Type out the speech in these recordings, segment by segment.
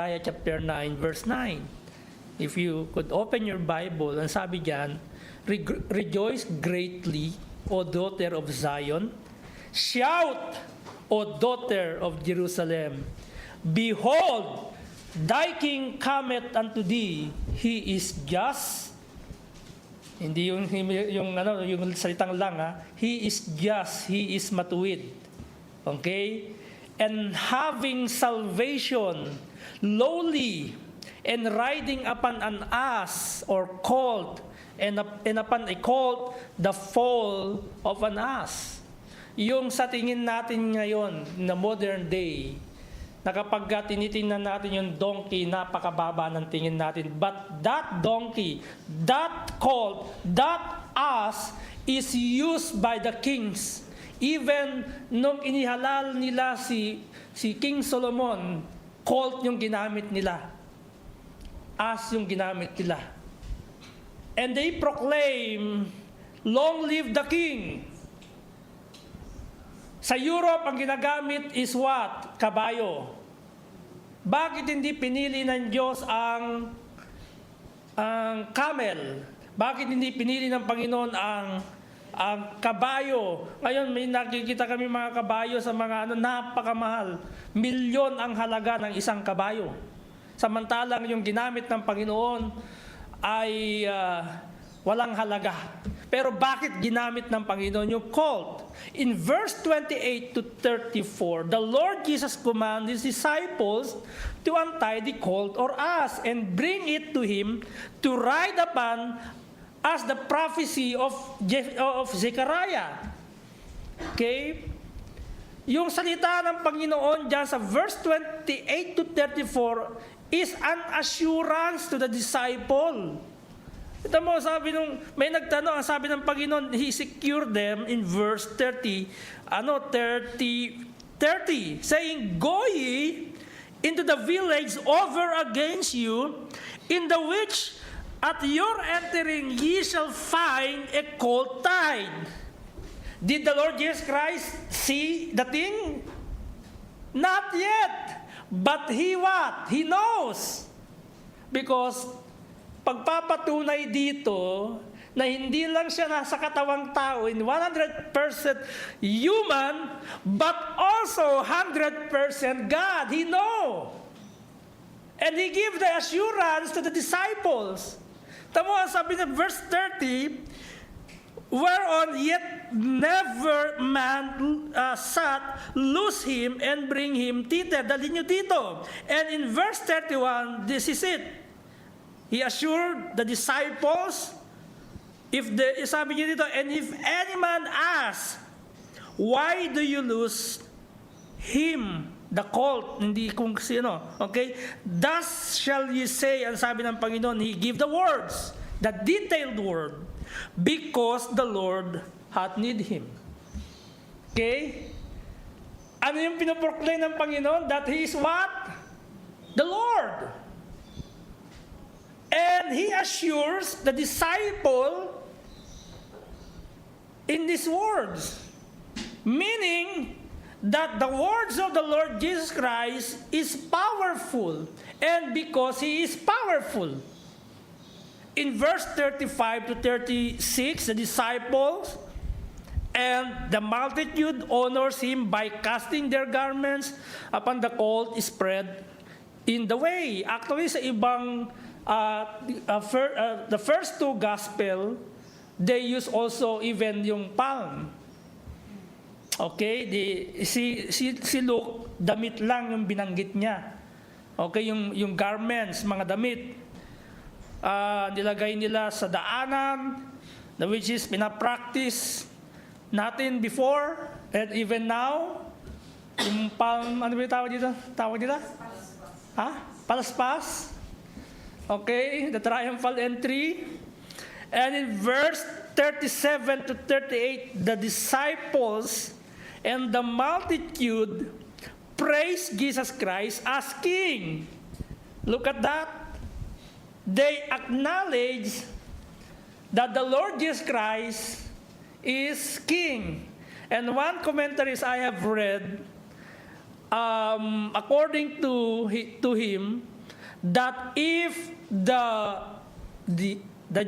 Isaiah chapter 9, verse 9. If you could open your Bible, ang sabi diyan, rejoice greatly, O daughter of Zion. Shout, O daughter of Jerusalem. Behold, thy king cometh unto thee. He is just. Hindi yung salitang lang ha. He is just, he is matuwid. Okay? And having salvation, lowly, and riding upon an ass or colt, and upon a colt, the foal of an ass. Yung sa tingin natin ngayon, na modern day, na kapag tinitingnan natin yung donkey, napakababa ng tingin natin. But that donkey, that colt, that ass is used by the kings. Even nung inihalal nila si King Solomon, colt yung ginamit nila. As yung ginamit nila. And they proclaim, long live the king. Sa Europe, ang ginagamit is what? Kabayo. Bakit hindi pinili ng Diyos ang camel? Bakit hindi pinili ng Panginoon ang kabayo? Ngayon, may nakikita kami mga kabayo sa mga napakamahal. Milyon ang halaga ng isang kabayo. Samantalang yung ginamit ng Panginoon ay walang halaga. Pero bakit ginamit ng Panginoon yung colt? In verse 28 to 34, the Lord Jesus commanded His disciples to untie the colt or ass and bring it to Him to ride upon, as the prophecy of Zechariah. Okay? Yung salita ng Panginoon dyan sa verse 28 to 34 is an assurance to the disciple. Ito mo, sabi nung, may nagtanong, ang sabi ng Panginoon, He secured them in verse 30, saying, Go ye into the village over against you, in the which at your entering ye shall find a colt tied. Did the Lord Jesus Christ see the thing? Not yet. But He what? He knows. Because pagpapatunay dito na hindi lang siya nasa katawang tao in 100% human, but also 100% God. He know. And He give the assurance to the disciples. Tamo, sabi ng verse 30, whereon yet never man sat, loose him and bring him thither. Dalhin nyo dito. And in verse 31, this is it. He assured the disciples, sabi niyo dito, and if any man asks, why do you lose him, the colt, hindi kung sino, okay? Thus shall ye say, ang sabi ng Panginoon, He give the words, the detailed word, because the Lord hath need him. Okay? Ano yung pinoproclaim ng Panginoon? That He is what? The Lord. And He assures the disciple in these words. Meaning that the words of the Lord Jesus Christ is powerful. And because He is powerful. In verse 35 to 36, the disciples and the multitude honors Him by casting their garments upon the colt spread in the way. Actually, sa ibang the first two gospel, they use also even yung palm. Okay, si Luke, damit lang yung binanggit niya. Okay, yung garments, mga damit, nilagay nila sa daanan, which is pinapractice natin before, and even now, yung palm, ano ba yung tawag dito? Tawag nila? Ha? Palaspas? Okay, the triumphal entry. And in verse 37 to 38, the disciples and the multitude praise Jesus Christ as King. Look at that. They acknowledge that the Lord Jesus Christ is King. And one commentaries I have read, according to him, that if the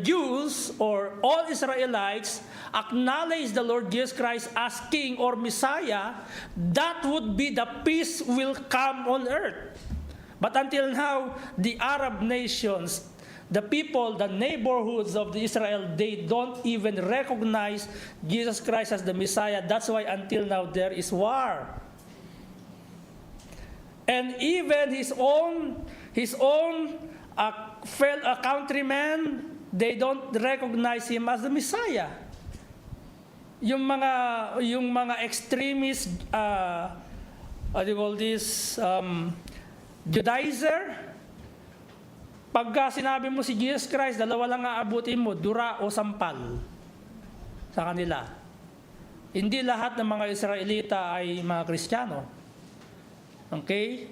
Jews or all Israelites acknowledge the Lord Jesus Christ as King or Messiah, that would be the peace will come on earth. But until now, the Arab nations, the people, the neighborhoods of the Israel, they don't even recognize Jesus Christ as the Messiah. That's why until now there is war. And even his own countrymen, they don't recognize him as the Messiah. Yung mga extremist, what do you call this, Judaizer, pagka sinabi mo si Jesus Christ, dalawa lang aabutin mo, dura o sampal sa kanila. Hindi lahat ng mga Israelita ay mga Kristiyano. Okay?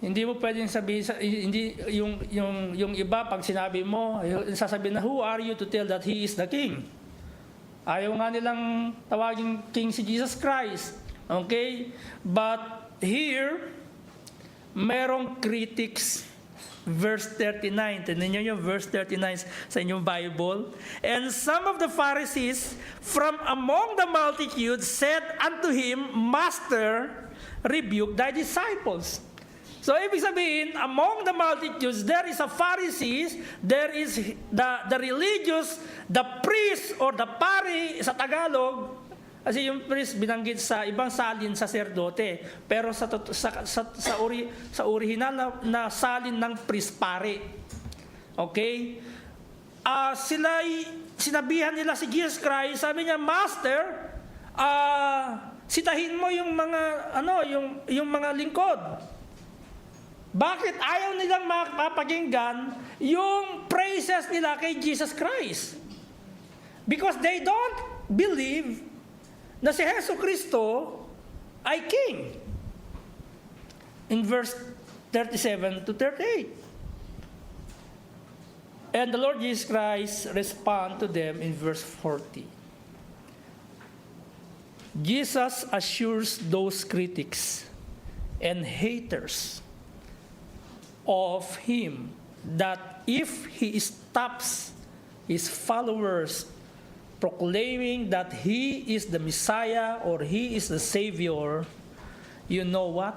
Hindi mo pwedeng sabihin, hindi yung iba pag sinabi mo, sasabihin na, who are you to tell that he is the king? Ayaw nga nilang tawaging king si Jesus Christ. Okay? But here, merong critics. Verse 39. Tignan niyo yung verse 39 sa inyong Bible. And some of the Pharisees from among the multitude said unto him, Master, rebuke thy disciples. So, ibig sabihin, among the multitudes, there is a Pharisees, there is the religious, the priest or the pari sa Tagalog. Kasi yung priest binanggit sa ibang salin saserdote, pero sa original na salin ng priest pare. Okay? Sinabihan nila si Jesus Christ, sabi niya, Master, sitahin mo yung mga lingkod. Bakit ayaw nilang mapakinggan yung praises nila kay Jesus Christ? Because they don't believe na si Hesus Kristo ay King. In verse 37 to 38. And the Lord Jesus Christ respond to them in verse 40. Jesus assures those critics and haters of him that if he stops his followers proclaiming that he is the Messiah or he is the Savior, you know what?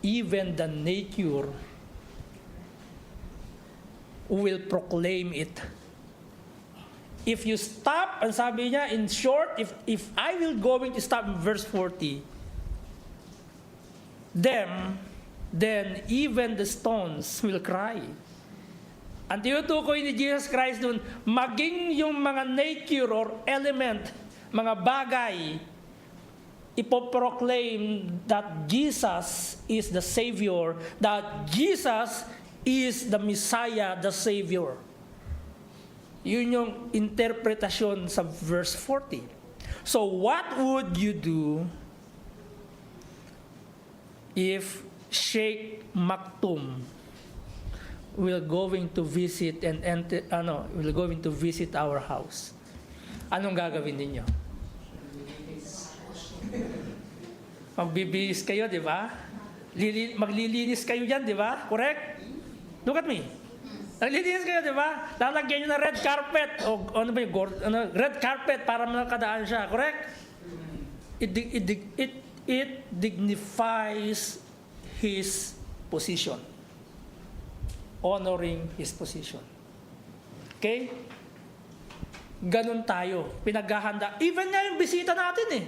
Even the nature will proclaim it. If you stop, and sabi niya, in short, if I will going to stop in verse 40, then even the stones will cry. Ang tinutukoy ni Jesus Christ dun, maging yung mga nature or element, mga bagay, ipoproclaim that Jesus is the Savior, that Jesus is the Messiah, the Savior. Yun yung interpretasyon sa verse 40. So what would you do if Sheikh Maktoum will going to visit will going to visit our house? Anong gagawin ninyo? Magbibihis kayo, di ba? Maglilinis kayo diyan, di ba? Correct? Look at me. Naglilinis kayo, di ba? Lalagyan nyo na red carpet o red carpet para makadaan siya. Correct? It dignifies his position. Honoring his position. Okay? Ganun tayo. Pinaghahanda. Even nga yung bisita natin eh.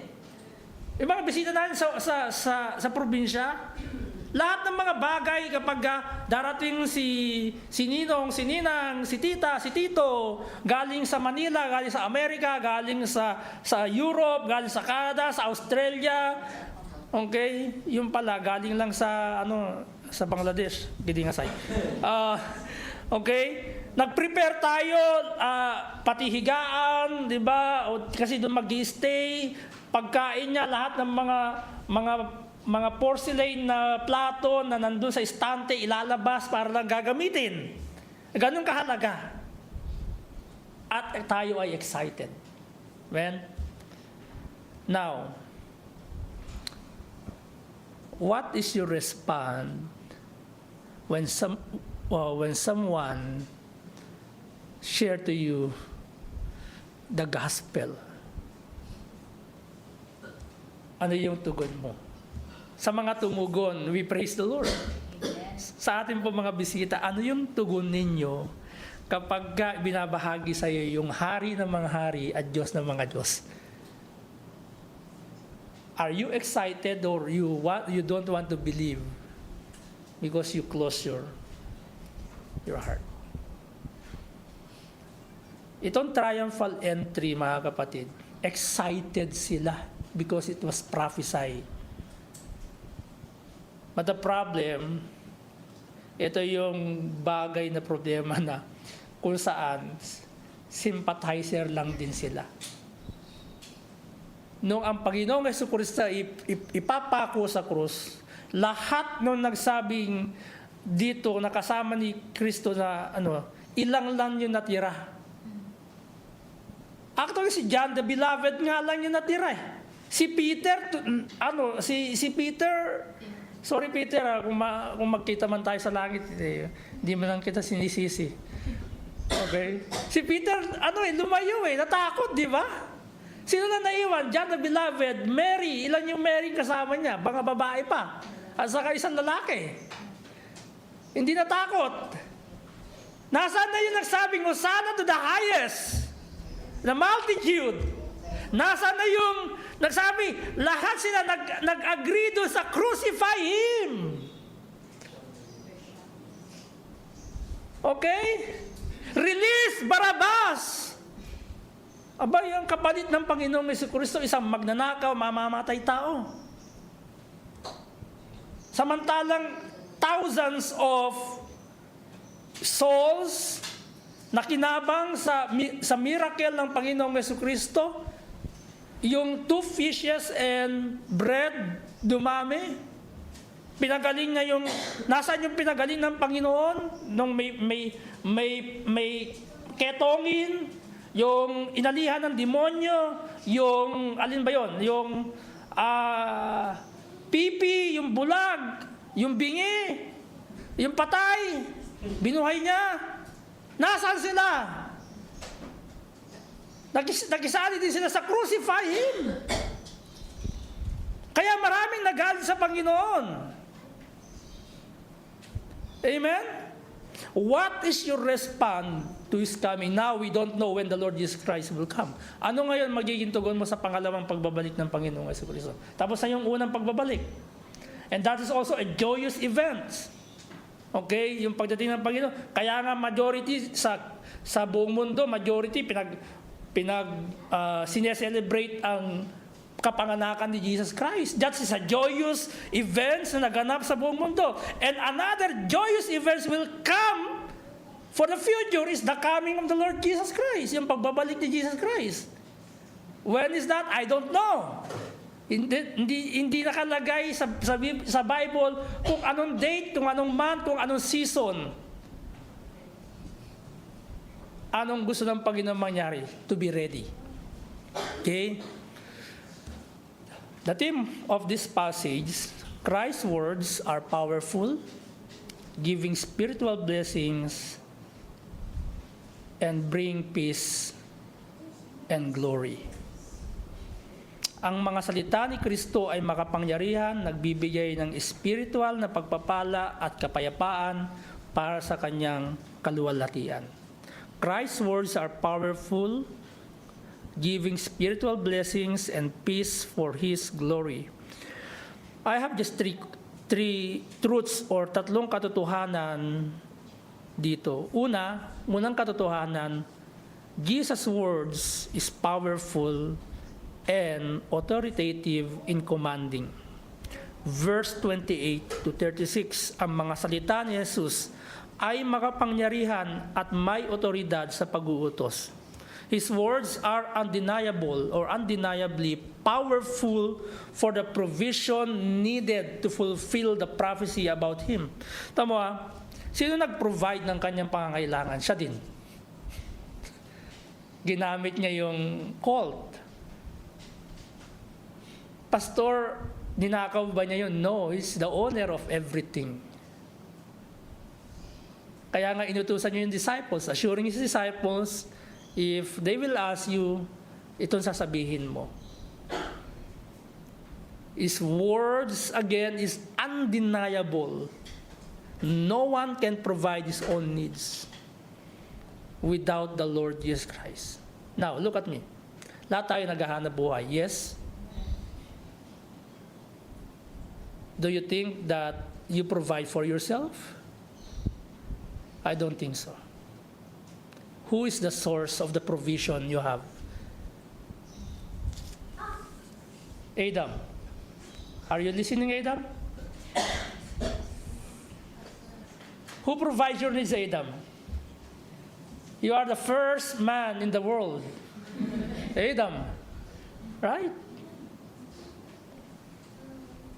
Yung mga bisita natin sa probinsya, lahat ng mga bagay kapag darating si Ninong, si Ninang, si Tita, si Tito, galing sa Manila, galing sa Amerika, galing sa Europe, galing sa Canada, sa Australia, okay? Yung pala, galing lang sa Bangladesh, kidding aside. Okay? Nag-prepare tayo, pati higaan, di ba? Kasi doon mag-stay, pagkain niya, lahat ng mga porcelain na plato na nandun sa estante, ilalabas para lang gagamitin. Ganun kahalaga. At tayo ay excited. Now, What is your response when someone share to you the gospel? Ano yung tugon mo? Sa mga tumugon, we praise the Lord. Sa ating po mga bisita, ano yung tugon ninyo kapag binabahagi sa iyo yung hari ng mga hari at Diyos ng mga Diyos? Are you excited or you don't want to believe because you close your heart? Itong triumphal entry, mga kapatid, excited sila because it was prophesied. But the problem, ito yung bagay na problema na kung saan sympathizer lang din sila. Nung ang Panginoong Jesucristo ipapako sa krus, lahat nung nagsabing dito, nakasama ni Kristo na ilang lang yung natira. Actually, si John the Beloved nga lang yung natira. Si Peter, si Peter, sorry Peter, kung magkita man tayo sa langit, hindi mo lang kita sinisisi. Okay? Si Peter, lumayo natakot, di ba? Sino na naiwan? John the Beloved, Mary. Ilan yung Mary kasama niya? Mga babae pa. At saka isang lalaki. Hindi natakot. Nasaan na yung nagsabing, Hosanna to the highest? The multitude. Nasaan na yung nagsabi, lahat sila nag-agree doon sa crucify Him. Okay? Release Barabbas. Aba, yung kapalit ng Panginoong Jesucristo, isang magnanakaw, mamamatay tao. Samantalang thousands of souls na kinabang sa miracle ng Panginoong Jesucristo, yung 2 fishes and bread, dumami. Pinagaling na nasaan yung pinagaling ng Panginoon? Nung may ketongin, yung inalihan ng demonyo, yung, alin ba yon? Yung pipi, yung bulag, yung bingi, yung patay, binuhay niya. Nasaan sila? Nakisali din sila sa crucify Him. Kaya maraming nagalit sa Panginoon. Amen? What is your response to His coming? Now, we don't know when the Lord Jesus Christ will come. Ano ngayon magiging tugon mo sa pangalawang pagbabalik ng Panginoong Jesucristo? Tapos na yung unang pagbabalik. And that is also a joyous event. Okay? Yung pagdating ng Panginoon. Kaya nga majority sa buong mundo, majority sineselebrate ang kapanganakan ni Jesus Christ. That is a joyous event na naganap sa buong mundo. And another joyous event will come for the future is the coming of the Lord Jesus Christ. Yung pagbabalik ni Jesus Christ. When is that? I don't know. Hindi nakalagay sa Bible kung anong date, kung anong month, kung anong season. Anong gusto ng Panginoon mangyari? To be ready. Okay? The theme of this passage, Christ's words are powerful, giving spiritual blessings, and bring peace and glory. Ang mga salita ni Kristo ay makapangyarihan, nagbibigay ng spiritual na pagpapala at kapayapaan para sa kanyang kaluwalhatian. Christ's words are powerful, giving spiritual blessings and peace for His glory. I have just three truths or tatlong katotohanan dito. Unang katotohanan, Jesus' words is powerful and authoritative in commanding. Verse 28 to 36, ang mga salita ni Jesus ay makapangyarihan at may otoridad sa pag-uutos. His words are undeniable or undeniably powerful for the provision needed to fulfill the prophecy about Him. Tama, sino nag-provide ng kanyang pangangailangan? Siya din. Ginamit niya yung colt. Pastor, Ninakaw ba niya yun? No, He's the owner of everything. Kaya nga inutusan niyo yung disciples, assuring His disciples, if they will ask you, itong sasabihin mo. His words, again, is undeniable. No one can provide his own needs without the Lord Jesus Christ. Now, look at me. Lahat tayo naghahanap buhay. Yes? Do you think that you provide for yourself? I don't think so. Who is the source of the provision you have? Adam. Are you listening, Adam? Who provides your needs, Adam? You are the first man in the world. Adam. Right?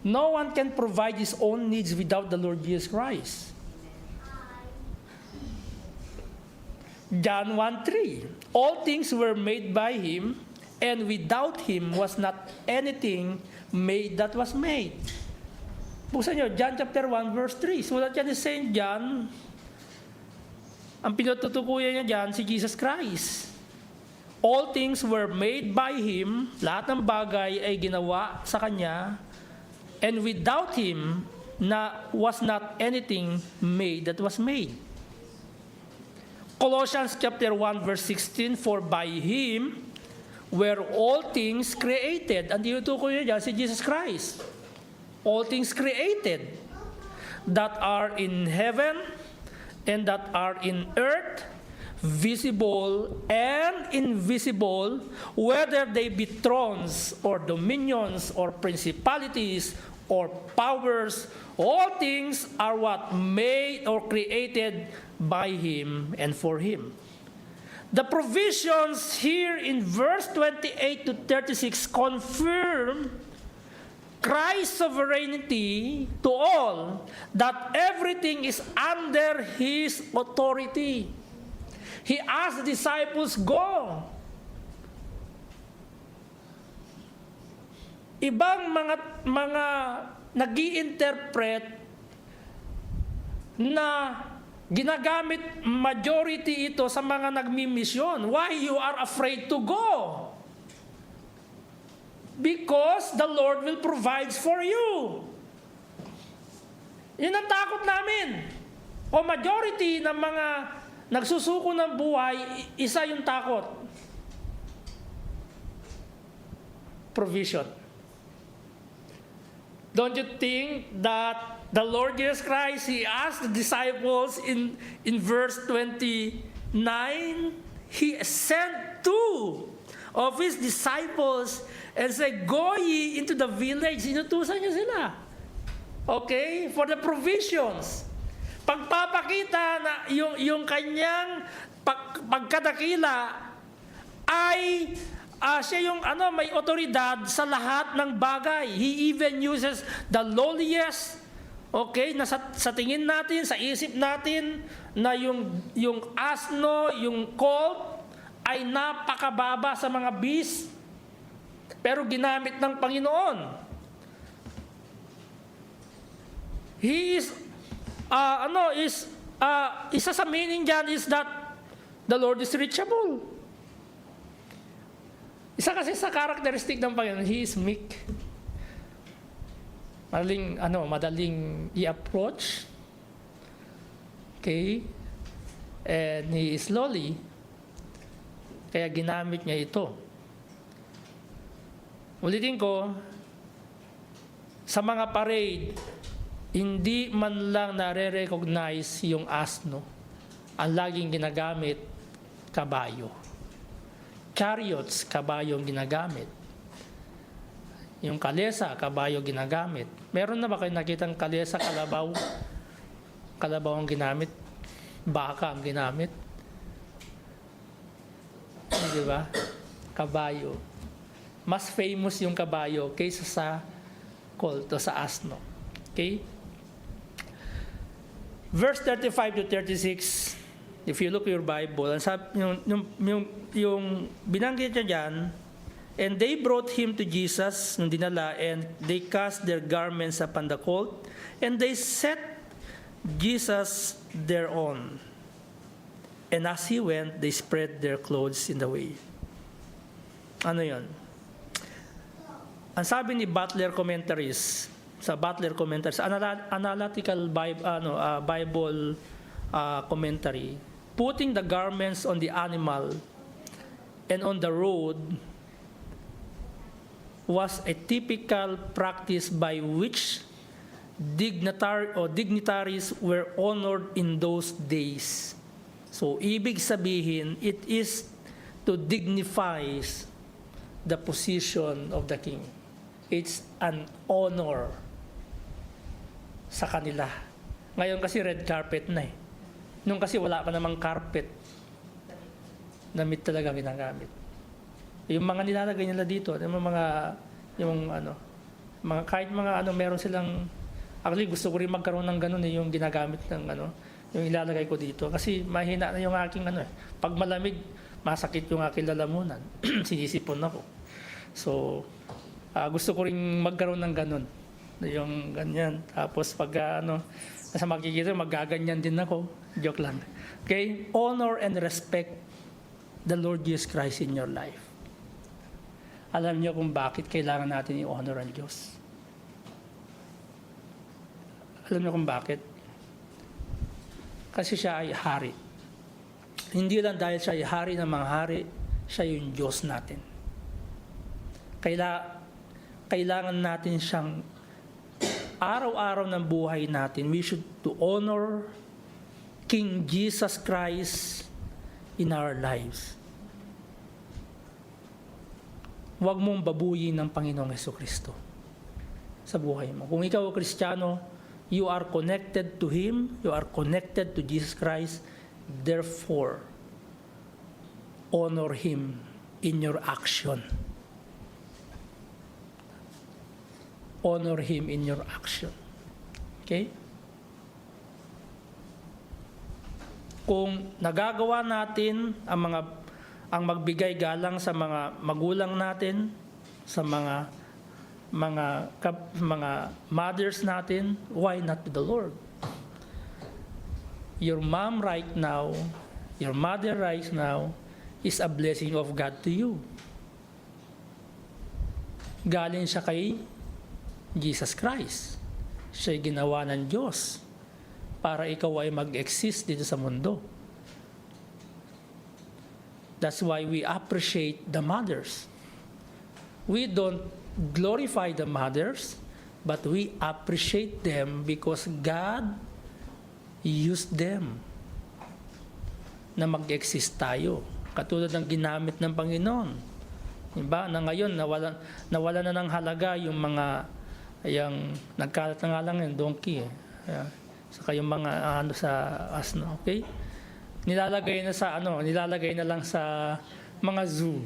No one can provide his own needs without the Lord Jesus Christ. John 1:3. All things were made by Him, and without Him was not anything made that was made. Buksan nyo, John chapter 1 verse 3. Sulat yan ni St. John. Ang pinututukuyan niya dyan, si Jesus Christ. All things were made by Him. Lahat ng bagay ay ginawa sa Kanya. And without Him, was not anything made that was made. Colossians chapter 1 verse 16, for by Him were all things created. Ang tinutukoy niya dyan, si Jesus Christ. All things created that are in heaven and that are in earth, visible and invisible, whether they be thrones or dominions or principalities or powers, all things are what made or created by Him and for Him. The provisions here in verse 28 to 36 confirm Christ's sovereignty to all, that everything is under His authority. He asked the disciples, go. Ibang mga nag-i-interpret na ginagamit majority ito sa mga nagmi-mission. Why you are afraid to go? Because the Lord will provide for you. Yun ang takot namin. O majority ng mga nagsusuko ng buhay, isa yung takot. Provision. Don't you think that the Lord Jesus Christ, He asked the disciples in verse 29, He sent two of His disciples and said, go ye into the village. Inutusan niya sila. Okay? For the provisions. Pagpapakita na yung kanyang pagkadakila ay siya yung may otoridad sa lahat ng bagay. He even uses the lowliest, okay, na sa tingin natin, sa isip natin, na yung asno, yung colt, ay napakababa sa mga beast, pero ginamit ng Panginoon. He is, isa sa meaning dyan is that the Lord is reachable. Isa kasi sa characteristic ng Panginoon, He is meek. Madaling i-approach. Okay? And He is lowly. Kaya ginamit niya ito. Ulitin ko, sa mga parade, hindi man lang nare-recognize yung asno. Ang laging ginagamit, kabayo. Chariots, kabayo ang ginagamit. Yung kalesa, kabayo ginagamit. Meron na ba kayo nakitang kalesa, kalabaw? Kalabaw ang ginamit. Baka ang ginamit. Di ba? Kabayo. Mas famous yung kabayo kaysa sa colt o sa asno. Okay? Verse 35 to 36, if you look your Bible, yung binanggit niya dyan, And they brought him to Jesus, nung dinala, and they cast their garments upon the colt, and they set Jesus thereon. And as he went, they spread their clothes in the way. Ano yon? Ang sabi ni Butler Commentaries, sa Butler Commentaries, analytical Bible commentary, putting the garments on the animal and on the road was a typical practice by which dignitaries were honored in those days. So, ibig sabihin, it is to dignify the position of the king. It's an honor sa kanila. Ngayon kasi red carpet na eh. Nung kasi wala pa namang carpet, damit talaga ginagamit. Yung mga nilalagay nila dito, kahit mga meron silang, actually gusto ko rin magkaroon ng ganun yung ginagamit ng yung ilalagay ko dito. Kasi mahina na yung aking pag malamig, masakit yung aking lalamunan. Sinisipon ako. So, gusto ko rin magkaroon ng ganun. Yung ganyan. Tapos pag nasa makikita, magaganyan din ako. Joke lang. Okay? Honor and respect the Lord Jesus Christ in your life. Alam niyo kung bakit kailangan natin i-honor ang Diyos. Alam niyo kung bakit? Kasi siya ay hari. Hindi lang dahil siya ay hari ng mga hari, siya yung Diyos natin. Kailangan natin siyang araw-araw ng buhay natin, we should to honor King Jesus Christ in our lives. Huwag mong babuyin ng Panginoong Hesukristo sa buhay mo. Kung ikaw ay Kristiyano, you are connected to Him, you are connected to Jesus Christ, therefore, honor Him in your action. Honor Him in your action. Okay? Kung nagagawa natin ang magbigay galang sa mga magulang natin, sa mga mothers natin, why not to the Lord? Your mom right now, your mother right now, is a blessing of God to you. Galing siya kay Jesus Christ. Siya'y ginawa ng Diyos para ikaw ay mag-exist dito sa mundo. That's why we appreciate the mothers. We don't glorify the mothers, but we appreciate them because God used them na mag-exist tayo. Katulad ng ginamit ng Panginoon. Diba? Na ngayon, nawala na ng halaga yung mga nagkalat na nga lang yung donkey. Saka yung mga sa asno, okay? Nilalagay na lang sa mga zoo.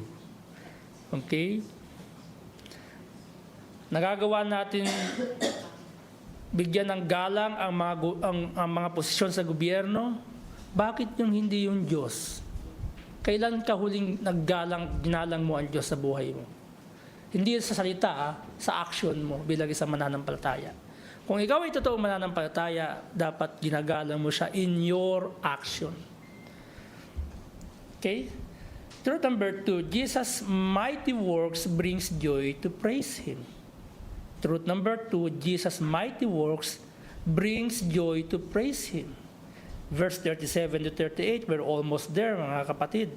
Okay? Nagagawa natin bigyan ng galang ang mga posisyon sa gobyerno. Bakit yung hindi yung Diyos? Kailan ka huling ginalang mo ang Diyos sa buhay mo? Hindi sa salita, sa action mo bilang isang mananampalataya. Kung ikaw ay totoong mananampalataya, dapat ginagalang mo siya in your action. Okay? Truth number 2, Jesus' mighty works brings joy to praise Him. Truth number 2, Jesus' mighty works brings joy to praise Him. Verse 37 to 38, we're almost there, mga kapatid.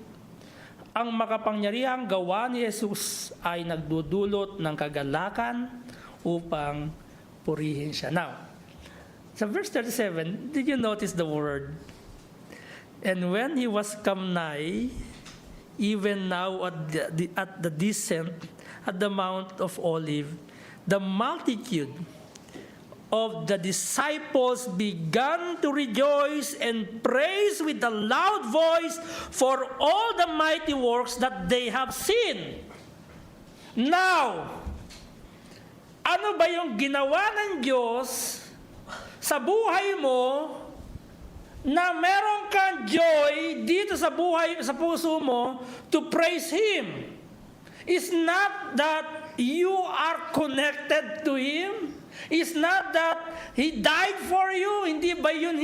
Ang makapangyarihang gawa ni Jesus ay nagdudulot ng kagalakan upang purihin siya. Now, sa verse 37, did you notice the word? And when He was come nigh, even now at the descent at the Mount of Olives, the multitude of the disciples began to rejoice and praise with a loud voice for all the mighty works that they have seen. Now, ano ba yung ginawa ng Diyos sa buhay mo na meron kang joy dito sa buhay, sa puso mo to praise Him? is not that you are connected to Him. It's not that He died for you. Hindi ba yun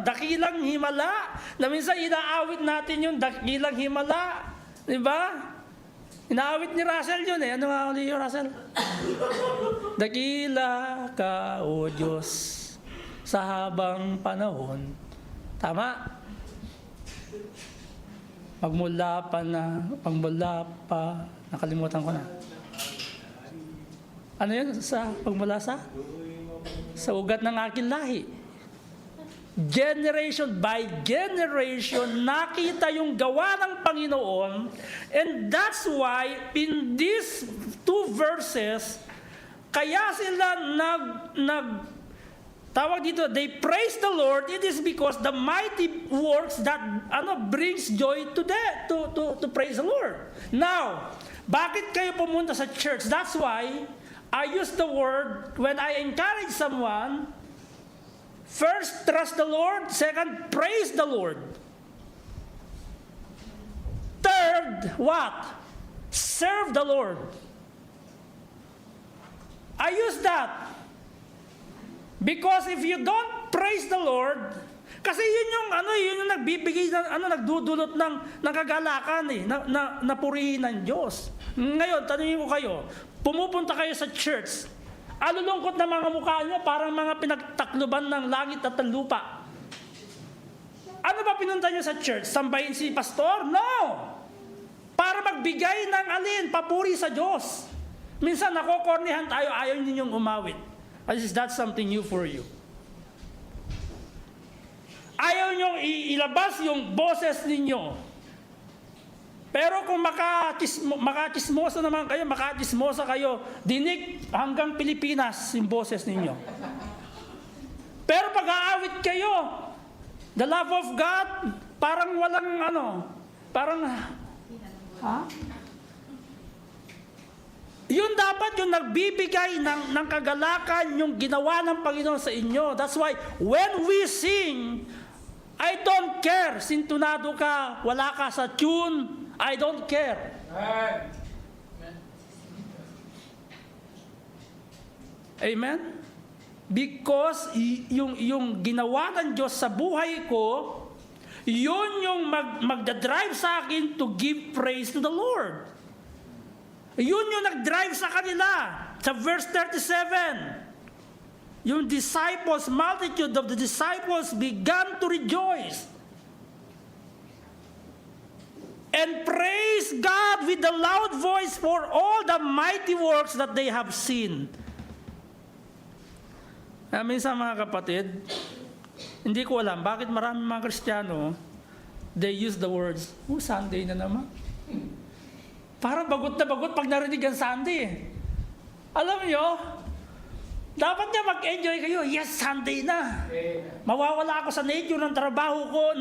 dakilang himala? Na minsan inaawit natin yung dakilang himala. Di ba? Inaawit ni Russell yun eh. Ano nga ulit yung Russell? Dakila ka, O Diyos, sa habang panahon. Tama? Pagmula pa, nakalimutan ko na. Ano yun? Pagmula sa ugat ng aking lahi. Generation by generation, nakita yung gawa ng Panginoon. And that's why, in these two verses, kaya sila tawag dito, they praise the Lord. It is because the mighty works that brings joy to them, to praise the Lord. Now, bakit kayo pumunta sa church? That's why I use the word when I encourage someone. First, trust the Lord. Second, praise the Lord. Third, what? Serve the Lord. I use that. Because if you don't praise the Lord, kasi yun yung nagbibigay nagdudulot ng kagalakan na purihin ng Diyos. Ngayon, tanungin ko kayo, pumupunta kayo sa church, alulungkot na mga mukha nyo, parang mga pinagtakluban ng langit at ng lupa. Ano ba pinunta nyo sa church? Sambahin si pastor? No! Para magbigay ng papuri sa Diyos. Minsan nakokornihan tayo, ayaw ninyong umawit. Is that something new for you? Ayaw nyong ilabas yung boses ninyo. Pero kung makachismosa naman kayo, makachismosa kayo, dinig hanggang Pilipinas yung boses ninyo. Pero pag aawit kayo, the love of God, parang walang yun dapat yung nagbibigay ng kagalakan yung ginawa ng Panginoon sa inyo. That's why when we sing, I don't care. Sintunado ka, wala ka sa tune, I don't care. Amen? Because yung ginawa ng Diyos sa buhay ko, yun yung magdadrive sa akin to give praise to the Lord. Yun yung nagdrive sa kanila. Sa verse 37, yung multitude of the disciples began to rejoice and praise God with a loud voice for all the mighty works that they have seen. Minsan mga kapatid, hindi ko alam bakit maraming mga Kristiyano, they use the words, Sunday na naman. Parang bagot na bagot pag narinig ang Sunday. Alam nyo, dapat niya mag-enjoy kayo. Yes, Sunday na. Mawawala ako sa nature ng trabaho ko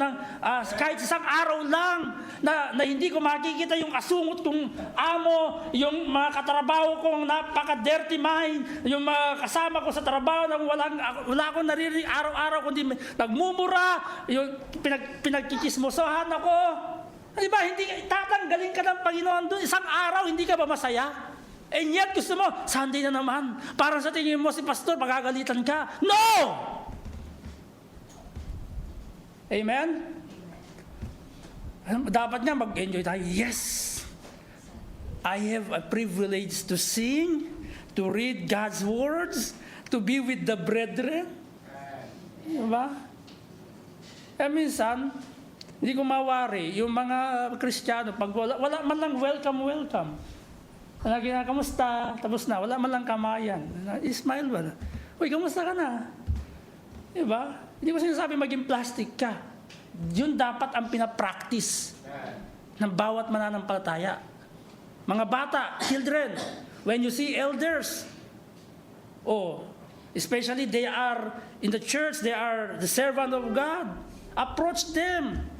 kahit isang araw lang na hindi ko makikita yung asungot kong amo, yung mga katrabaho kong napaka-dirty mind, yung mga kasama ko sa trabaho na wala akong naririnig araw-araw kundi nagmumura, yung pinagkikismosahan ako. Di ba, hindi tatanggalin ka ng Panginoon doon. Isang araw, hindi ka ba masaya? And yet, gusto mo, Sunday na naman. Parang sa tingin mo si pastor, pagagalitan ka. No! Amen? Dapat nga mag-enjoy tayo. Yes! I have a privilege to sing, to read God's words, to be with the brethren. Diba? Minsan, hindi ko mawari, yung mga Kristiyano, pag wala man lang welcome. Kamusta? Tapos na, wala man lang kamayan. Ismail ba? Uy, kamusta ka na? Diba? Hindi ko sinasabi maging plastic ka. Yun dapat ang pinapractice ng bawat mananampalataya. Mga bata, children, when you see elders, especially they are in the church, they are the servant of God, approach them.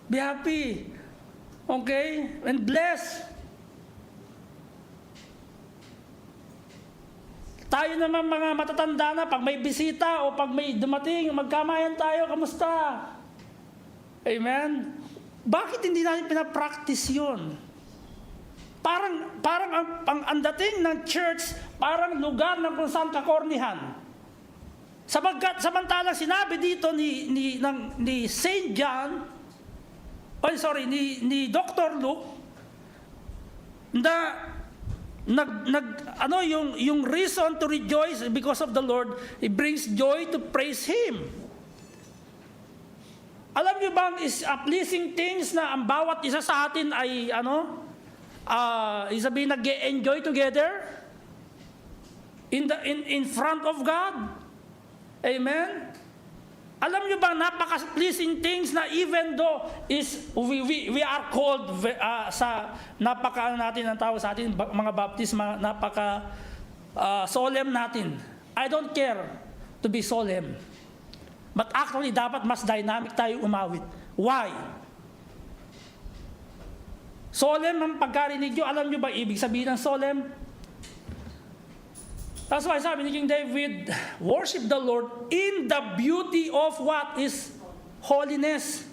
Be happy. Okay? And bless. Tayo naman mga matatanda na, pag may bisita o pag may dumating, magkamayan tayo, kamusta? Amen? Bakit hindi natin pinapractice yun? parang ang dating ng church, parang lugar ng kung saan kakornihan. Samantalang sinabi dito ni Saint John, ni Dr. Luke, na yung reason to rejoice because of the Lord, it brings joy to praise Him. Alam niyo bang is a pleasing things na ang bawat isa sa atin ay isabihin nag-enjoy together in front of God. Amen. Alam niyo bang napaka-pleasing things na even though we are called sa natin ang tawag sa atin mga baptisma, solemn natin. I don't care to be solemn. But actually dapat mas dynamic tayo umawit. Why? Solemn ang pagkarinig nyo. Alam nyo ba ibig sabihin ng solemn? That's why sabi ni King David, worship the Lord in the beauty of what is holiness.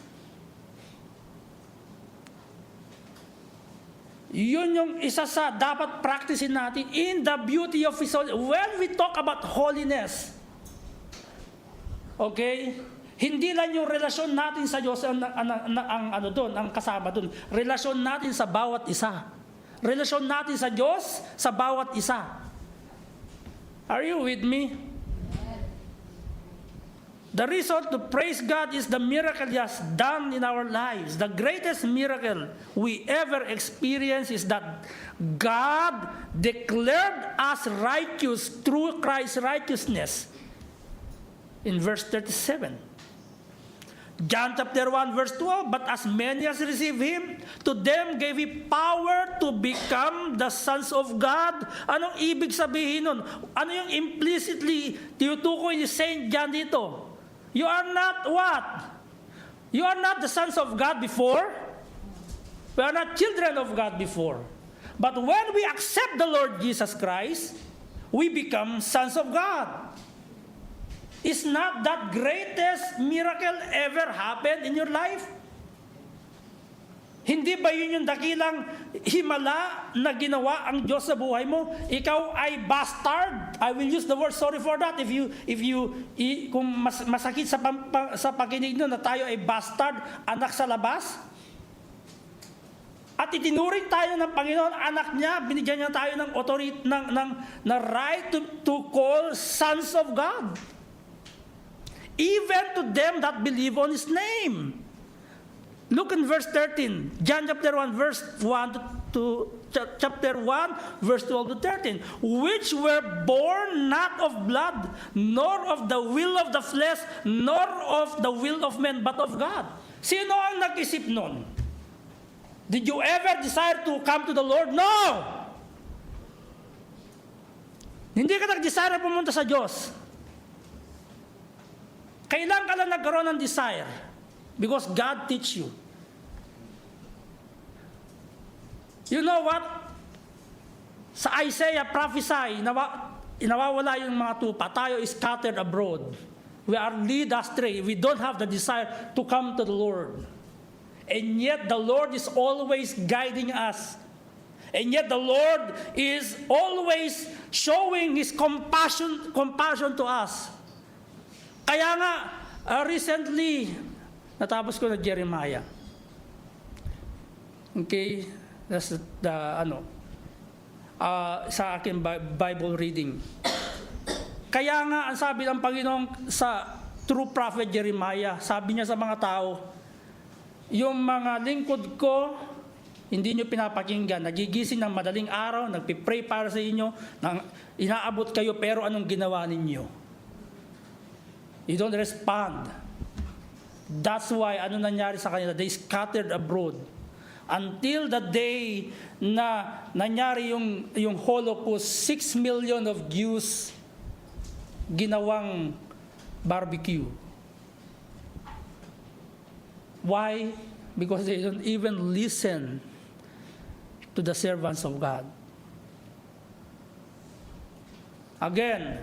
Yun yung isa sa dapat practicein natin, in the beauty of His holiness. When we talk about holiness, okay, hindi lang yung relasyon natin sa Diyos ang kasama doon. Relasyon natin sa bawat isa. Relasyon natin sa Diyos sa bawat isa. Are you with me? The reason to praise God is the miracle He has done in our lives. The greatest miracle we ever experience is that God declared us righteous through Christ's righteousness. In verse 37. John chapter 1 verse 12, but as many as receive Him, to them gave He power to become the sons of God. Anong ibig sabihin nun? Ano yung implicitly tinutukoy ni Saint John dito? You are not what? You are not the sons of God before. We are not children of God before. But when we accept the Lord Jesus Christ, we become sons of God. Is not that greatest miracle ever happened in your life? Hindi ba yun yung dakilang himala na ginawa ang Diyos sa buhay mo? Ikaw ay bastard. I will use the word sorry for that. Kung masakit sa pakinig nyo na tayo ay bastard, anak sa labas. At itinuring tayo ng Panginoon, anak niya, binigyan niya tayo ng authority, ng right to call sons of God. Even to them that believe on His name. Look in verse 13. John chapter 1 verse 1 to chapter 1 verse 12 to 13. Which were born not of blood, nor of the will of the flesh, nor of the will of men, but of God. Sino ang nag-isip nun? Did you ever desire to come to the Lord? No! Hindi ka nag-desire pumunta sa Diyos. Kailan ka lang nagkaroon ng desire? Because God teach you. You know what? Sa Isaiah prophesy, nawawala yung mga tupa. Tayo is scattered abroad. We are led astray. We don't have the desire to come to the Lord. And yet the Lord is always guiding us. And yet the Lord is always showing His compassion to us. Kaya nga, recently, natapos ko na Jeremiah. Okay? That's sa aking Bible reading. Kaya nga, ang sabi ng Panginoon sa true prophet Jeremiah, sabi niya sa mga tao, yung mga lingkod ko, hindi nyo pinapakinggan, nagigising ng madaling araw, nagpipray para sa inyo, inaabot kayo, pero anong ginawa ninyo? You don't respond. That's why, ano nangyari sa kanila? They scattered abroad. Until the day na nangyari yung Holocaust, 6 million of Jews ginawang barbecue. Why? Because they don't even listen to the servants of God. Again,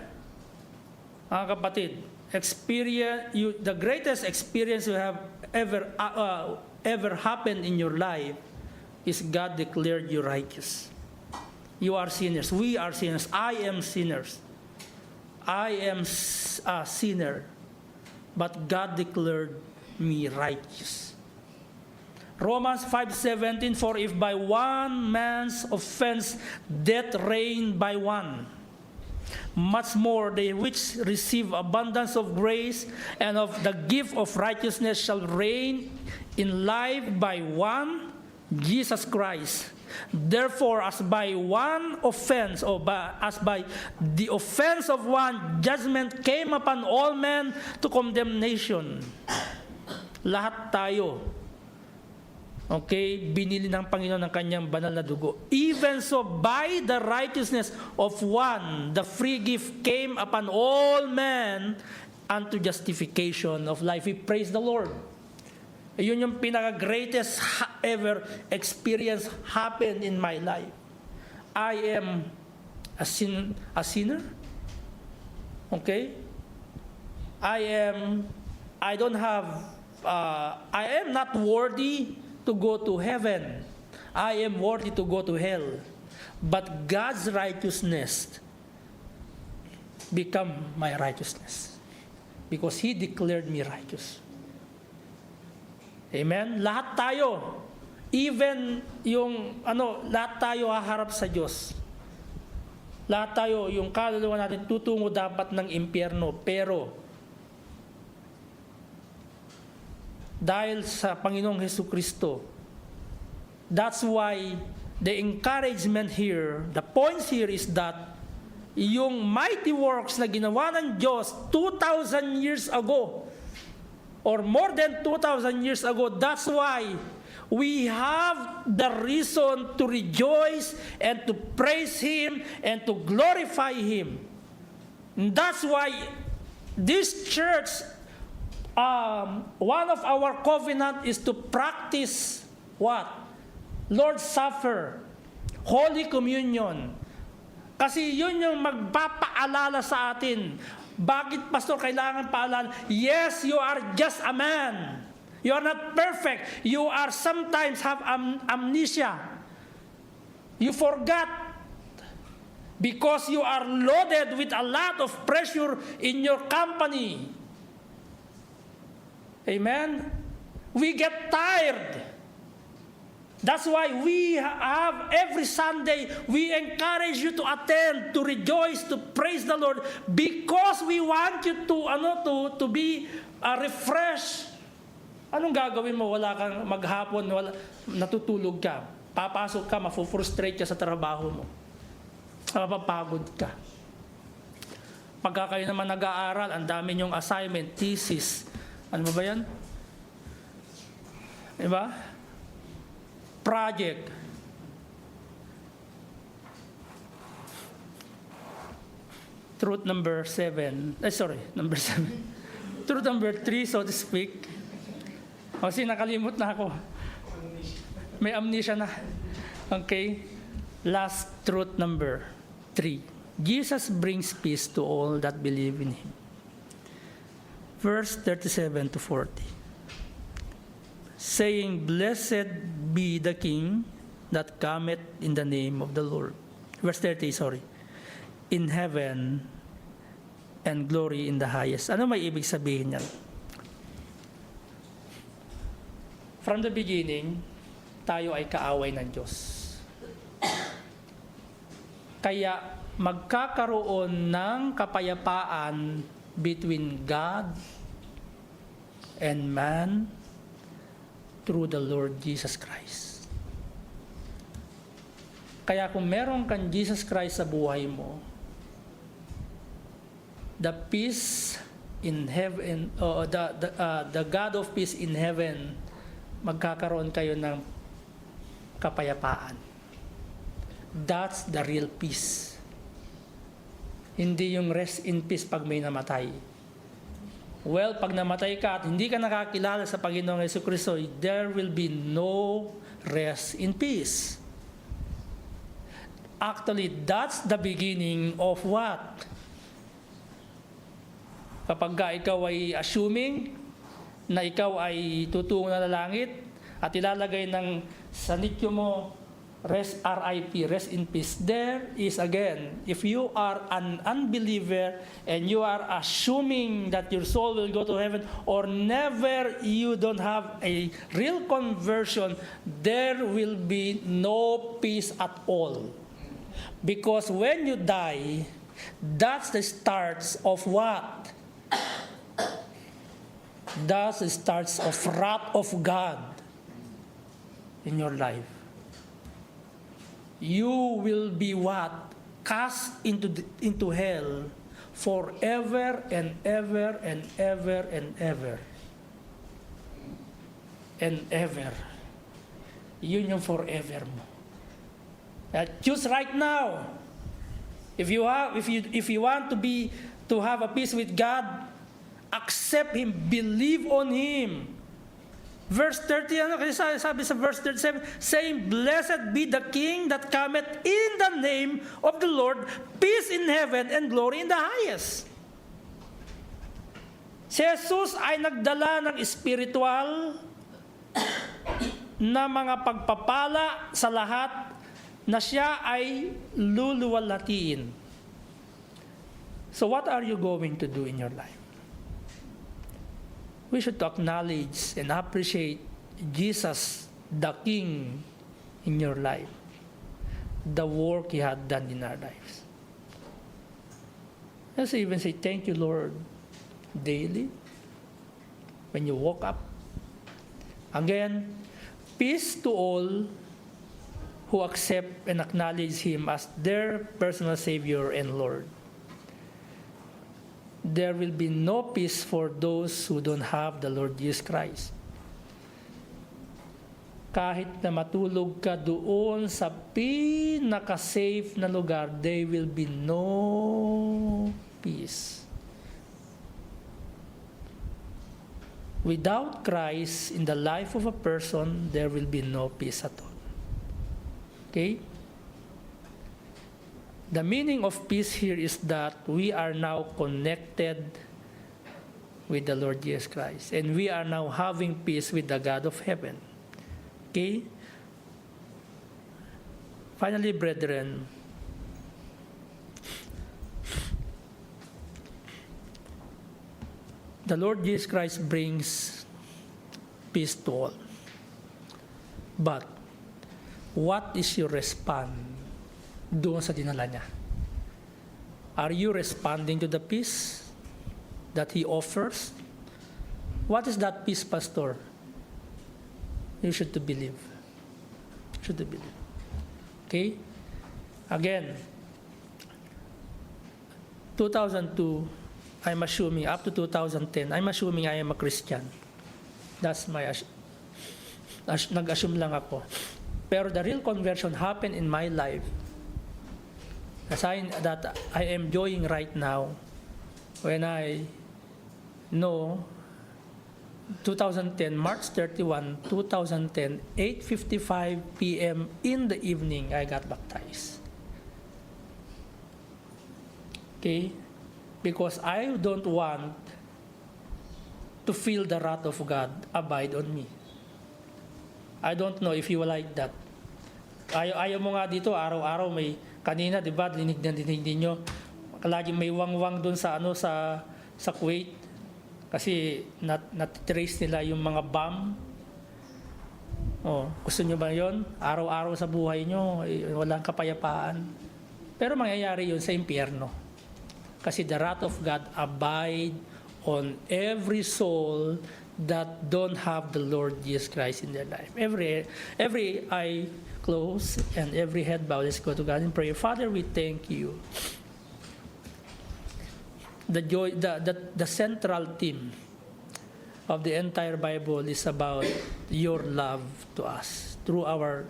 mga kapatid, the greatest experience you have ever happened in your life is God declared you righteous. You are sinners. We are sinners. I am sinners. I am a sinner. But God declared me righteous. Romans 5:17, for if by one man's offense death reigned by one, much more they which receive abundance of grace and of the gift of righteousness shall reign in life by one, Jesus Christ. Therefore, as by one offense, as by the offense of one, judgment came upon all men to condemnation. Lahat tayo, okay, binili ng Panginoon ng kanyang banal na dugo. Even so, by the righteousness of one, the free gift came upon all men unto justification of life. We praise the Lord. Yun yung pinaka-greatest ever experience happened in my life. I am a sinner. Okay? I am not worthy to go to heaven. I am worthy to go to hell. But God's righteousness become my righteousness. Because He declared me righteous. Amen? Lahat tayo, even lahat tayo haharap sa Diyos. Lahat tayo, yung kaluluwa natin, tutungo dapat ng impyerno. Pero, dahil sa Panginoong Hesukristo, that's why the encouragement here, the points here is that yung mighty works na ginawa ng Diyos 2,000 years ago, or more than 2,000 years ago, that's why we have the reason to rejoice and to praise Him and to glorify Him. And that's why this church, one of our covenant is to practice what? Lord's Supper, Holy Communion. Kasi yun yung magpapaalala sa atin. Bakit, Pastor, kailangan paalala? Yes, you are just a man. You are not perfect. You are sometimes have amnesia. You forgot because you are loaded with a lot of pressure in your company. Amen? We get tired. That's why we have every Sunday, we encourage you to attend, to rejoice, to praise the Lord, because we want you to be refreshed. Anong gagawin mo? Wala kang maghapon, natutulog ka. Papasok ka, mafufrustrate ka sa trabaho mo. Mapapagod ka. Pagka kayo naman nag-aaral, ang dami nyong assignment, thesis. Ano ba yan? Diba? Project. Truth number 7. Truth number 3, so to speak. Kasi nakalimot na ako. May amnesia na. Okay. Last truth number 3. Jesus brings peace to all that believe in Him. Verse 37 to 40. Saying, blessed be the King that cometh in the name of the Lord. Verse 30, in heaven and glory in the highest. Ano may ibig sabihin yan? From the beginning, tayo ay kaaway ng Diyos. Kaya magkakaroon ng kapayapaan between God and man through the Lord Jesus Christ. Kaya kung meron kang Jesus Christ sa buhay mo, the peace in heaven, the God of peace in heaven, magkakaroon kayo ng kapayapaan. That's the real peace. Hindi yung rest in peace pag may namatay. Well, pag namatay ka at hindi ka nakakilala sa Panginoong Jesucristo, there will be no rest in peace. Actually, that's the beginning of what? Kapag ikaw ay assuming na ikaw ay tutungo na langit, at ilalagay ng sanityo mo, rest, RIP, rest in peace. There is again, if you are an unbeliever and you are assuming that your soul will go to heaven or never, you don't have a real conversion, there will be no peace at all. Because when you die, that's the starts of what? That's the starts of wrath of God in your life. You will be what? Cast into hell forever and ever and ever and ever. And ever. Yun yung forever mo. Choose right now. If you want to have a peace with God, accept Him, believe on Him. Verse 30, ano kasi sabi sa verse 37, saying, blessed be the King that cometh in the name of the Lord, peace in heaven and glory in the highest. Si Jesus ay nagdala ng spiritual na mga pagpapala sa lahat na siya ay luluwalhatiin. So what are you going to do in your life? We should acknowledge and appreciate Jesus, the King, in your life. The work He had done in our lives. Let's even say, thank you, Lord, daily. When you woke up. Again, peace to all who accept and acknowledge Him as their personal Savior and Lord. There will be no peace for those who don't have the Lord Jesus Christ. Kahit na matulog ka doon sa pinaka-safe na lugar, there will be no peace. Without Christ in the life of a person, there will be no peace at all. Okay? The meaning of peace here is that we are now connected with the Lord Jesus Christ. And we are now having peace with the God of heaven. Okay? Finally, brethren, the Lord Jesus Christ brings peace to all. But, what is your response doon sa dinala niya? Are you responding to the peace that He offers? What is that peace, Pastor? You should to believe. Should to believe. Okay? Again, 2002, I'm assuming, up to 2010, I'm assuming I am a Christian. That's my nag-assume lang ako. Pero the real conversion happened in my life that I am enjoying right now when I know 2010, March 31, 2010, 8:55 p.m. in the evening, I got baptized. Okay? Because I don't want to feel the wrath of God abide on me. I don't know if you like that. Ayaw mo nga dito, araw-araw may, kanina, di ba, dinig ninyo, lagi may wang-wang doon sa, sa Kuwait, kasi nat-trace nila yung mga bomb. Oh, gusto nyo ba yon? Araw-araw sa buhay nyo, walang kapayapaan. Pero mangyayari yun sa impyerno. Kasi the wrath of God abide on every soul that don't have the Lord Jesus Christ in their life. Every eye closed and every head bowed. Let's go to God in prayer. Father, we thank you. The central theme of the entire Bible is about your love to us through our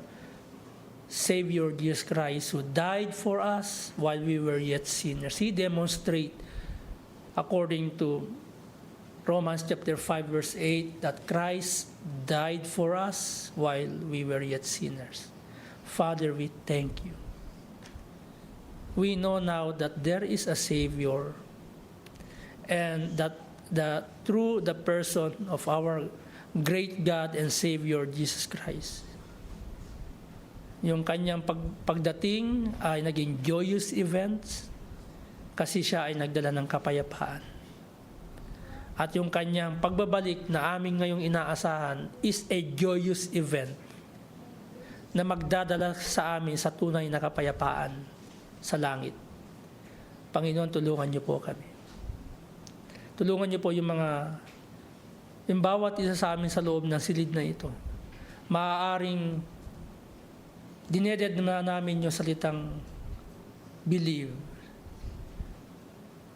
Savior Jesus Christ, who died for us while we were yet sinners. He demonstrated, according to Romans chapter 5 verse 8, that Christ died for us while we were yet sinners. Father, we thank you. We know now that there is a Savior, and that through the person of our great God and Savior Jesus Christ. Yung kanyang pagdating ay naging joyous events kasi siya ay nagdala ng kapayapaan. At yung kanyang pagbabalik na aming ngayong inaasahan is a joyous event na magdadala sa amin sa tunay na kapayapaan sa langit. Panginoon, tulungan niyo po kami. Tulungan niyo po yung bawat isa sa amin sa loob ng silid na ito. Maaaring dineded na namin yung salitang believe.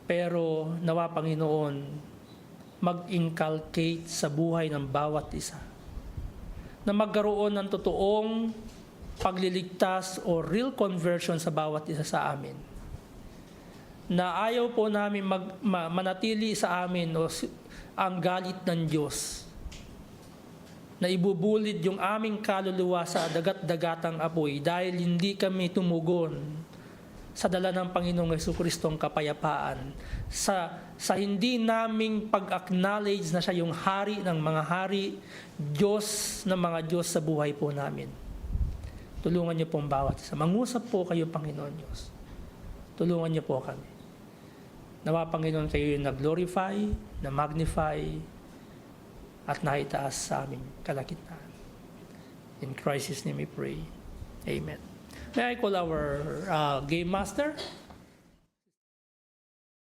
Pero nawa, Panginoon, mag-inculcate sa buhay ng bawat isa na magkaroon ng totoong pagliligtas o real conversion sa bawat isa sa amin. Na ayaw po namin manatili sa amin ang galit ng Diyos na ibubulid yung aming kaluluwa sa dagat-dagatang apoy dahil hindi kami tumugon sa dala ng Panginoong Jesucristong kapayapaan, sa hindi naming pag-acknowledge na siya yung hari ng mga hari, Diyos ng mga Diyos sa buhay po namin. Tulungan niyo pong bawat isa. Mangusap po kayo, Panginoon Diyos. Tulungan niyo po kami. Nawa, Panginoon, kayo yung na-glorify, na-magnify, at naitaas sa aming kalagitnaan. In Christ's name we pray. Amen. May I call our game master?